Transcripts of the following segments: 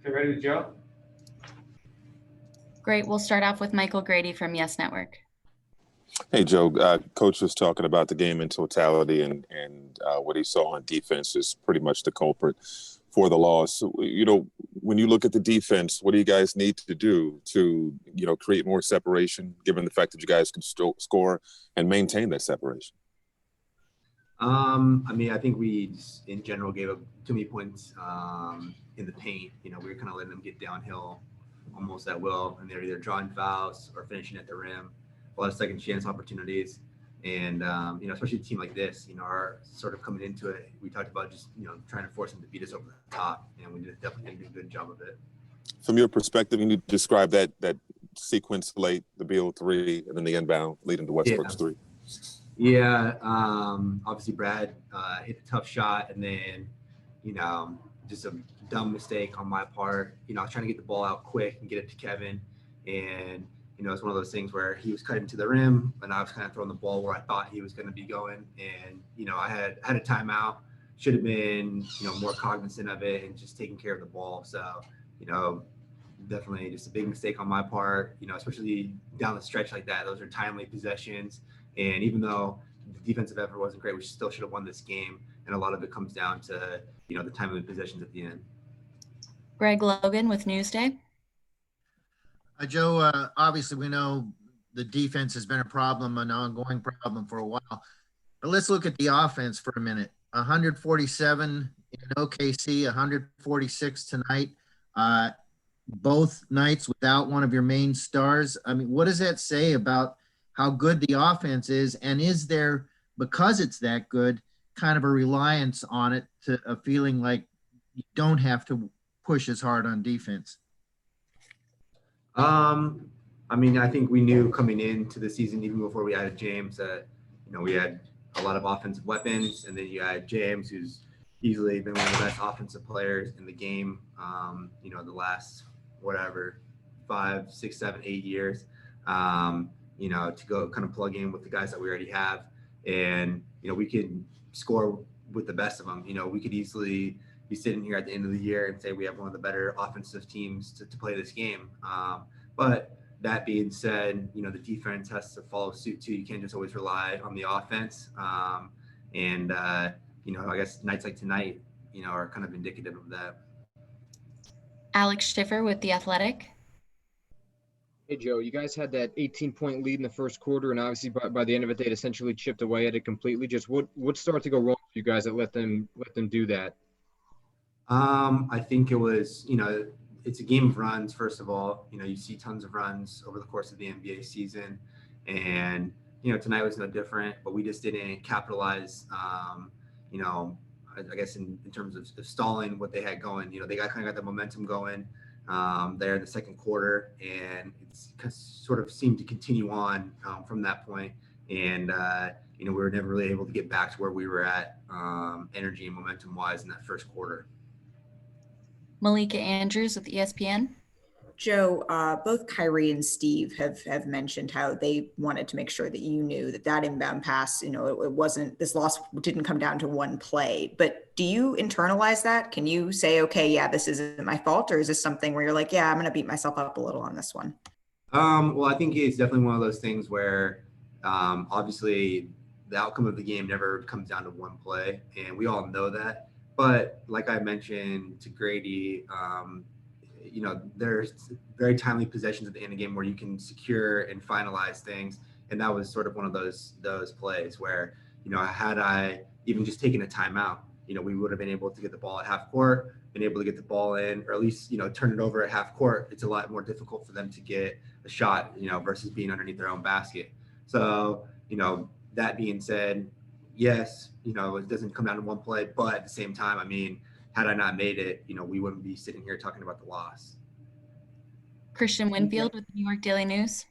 Okay, ready to Joe? Great. We'll start off with Michael Grady from Yes Network. Hey, Joe. Coach was talking about the game in totality, and what he saw on defense is pretty much the culprit for the loss. When you look at the defense, what do you guys need to do to, create more separation, given the fact that you guys can still score and maintain that separation? I think we just, in general, gave up too many points in the paint. We were kind of letting them get downhill almost at will, and they're either drawing fouls or finishing at the rim. A lot of second chance opportunities. And, especially a team like this, our sort of coming into it, we talked about just, trying to force them to beat us over the top. And we definitely did a good job of it. From your perspective, can you describe that sequence late, the Beal three, and then the inbound leading to Westbrook's three? Yeah. Obviously, Brad hit a tough shot, and then, just a dumb mistake on my part. I was trying to get the ball out quick and get it to Kevin. And, it's one of those things where he was cutting to the rim, and I was kind of throwing the ball where I thought he was going to be going. And, I had a timeout, should have been, more cognizant of it and just taking care of the ball. So, definitely just a big mistake on my part, especially down the stretch like that. Those are timely possessions. And even though the defensive effort wasn't great, we still should have won this game. And a lot of it comes down to, the timely possessions at the end. Greg Logan with Newsday. Joe, obviously we know the defense has been a problem, an ongoing problem for a while. But let's look at the offense for a minute. 147 in OKC, 146 tonight. Both nights without one of your main stars. I mean, what does that say about how good the offense is? And is there, because it's that good, kind of a reliance on it, to a feeling like you don't have to push as hard on defense? I think we knew coming into the season, even before we added James, that, we had a lot of offensive weapons, and then you had James, who's easily been one of the best offensive players in the game, the last, 5, 6, 7, 8 years, to go kind of plug in with the guys that we already have. And, we could score with the best of them. We could easily be sitting here at the end of the year and say we have one of the better offensive teams to play this game. But that being said, the defense has to follow suit too. You can't just always rely on the offense. I guess nights like tonight, are kind of indicative of that. Alex Schiffer with The Athletic. Hey, Joe, you guys had that 18-point lead in the first quarter, and obviously by the end of it, they'd essentially chipped away at it completely. Just what started to go wrong for you guys that let them do that? I think it was, it's a game of runs, first of all. You see tons of runs over the course of the NBA season. And, tonight was no different, but we just didn't capitalize, I guess in terms of stalling what they had going. They got the momentum going there in the second quarter, and it's sort of seemed to continue on from that point. And, we were never really able to get back to where we were at energy and momentum-wise in that first quarter. Malika Andrews with ESPN. Joe, both Kyrie and Steve have mentioned how they wanted to make sure that you knew that inbound pass, it wasn't, this loss didn't come down to one play. But do you internalize that? Can you say, okay, yeah, this isn't my fault? Or is this something where you're like, yeah, I'm going to beat myself up a little on this one? Well, I think it's definitely one of those things where obviously the outcome of the game never comes down to one play. And we all know that. But like I mentioned to Grady, there's very timely possessions at the end of the game where you can secure and finalize things. And that was sort of one of those plays where, had I even just taken a timeout, we would have been able to get the ball at half court, been able to get the ball in, or at least, turn it over at half court. It's a lot more difficult for them to get a shot, versus being underneath their own basket. So, that being said, yes, it doesn't come down to one play, but at the same time, had I not made it, we wouldn't be sitting here talking about the loss. Christian Winfield with the New York Daily News.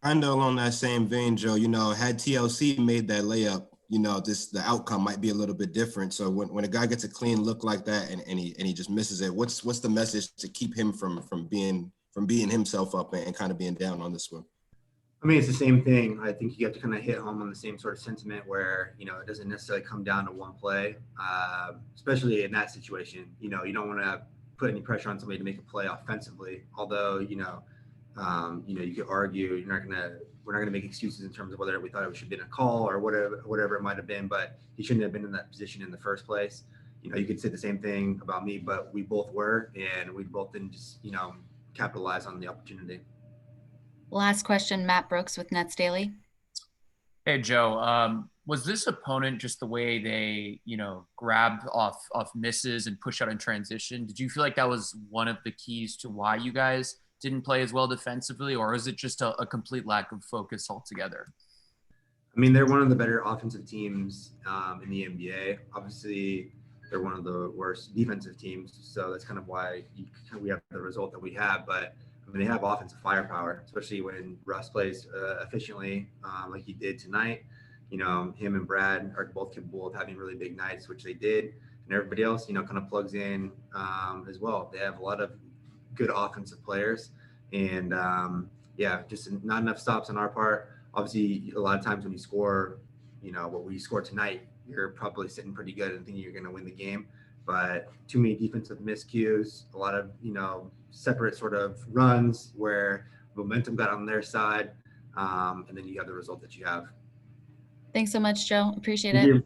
Kind of along that same vein, Joe, had TLC made that layup, the outcome might be a little bit different. So when a guy gets a clean look like that and he just misses it, what's the message to keep him from being himself up and kind of being down on this one? It's the same thing. I think you have to kind of hit home on the same sort of sentiment where, it doesn't necessarily come down to one play, especially in that situation. You don't want to put any pressure on somebody to make a play offensively. Although, you could argue we're not gonna make excuses in terms of whether we thought it should have been a call or whatever it might have been, but he shouldn't have been in that position in the first place. You could say the same thing about me, but we both were, and we both didn't just, capitalize on the opportunity. Last question, Matt Brooks with Nets Daily. Hey, Joe. Was this opponent just the way they, grabbed off misses and push out in transition? Did you feel like that was one of the keys to why you guys didn't play as well defensively, or is it just a complete lack of focus altogether? I mean, they're one of the better offensive teams in the NBA. Obviously, they're one of the worst defensive teams, so that's kind of why we have the result that we have. But I mean, they have offensive firepower, especially when Russ plays efficiently like he did tonight. Him and Brad are both capable of having really big nights, which they did, and everybody else, kind of plugs in as well. They have a lot of good offensive players, and just not enough stops on our part. Obviously, a lot of times when you score, what we score tonight, you're probably sitting pretty good and thinking you're going to win the game. But too many defensive miscues, a lot of, separate sort of runs where momentum got on their side. And then you have the result that you have. Thanks so much, Joe. Appreciate Thank it. you.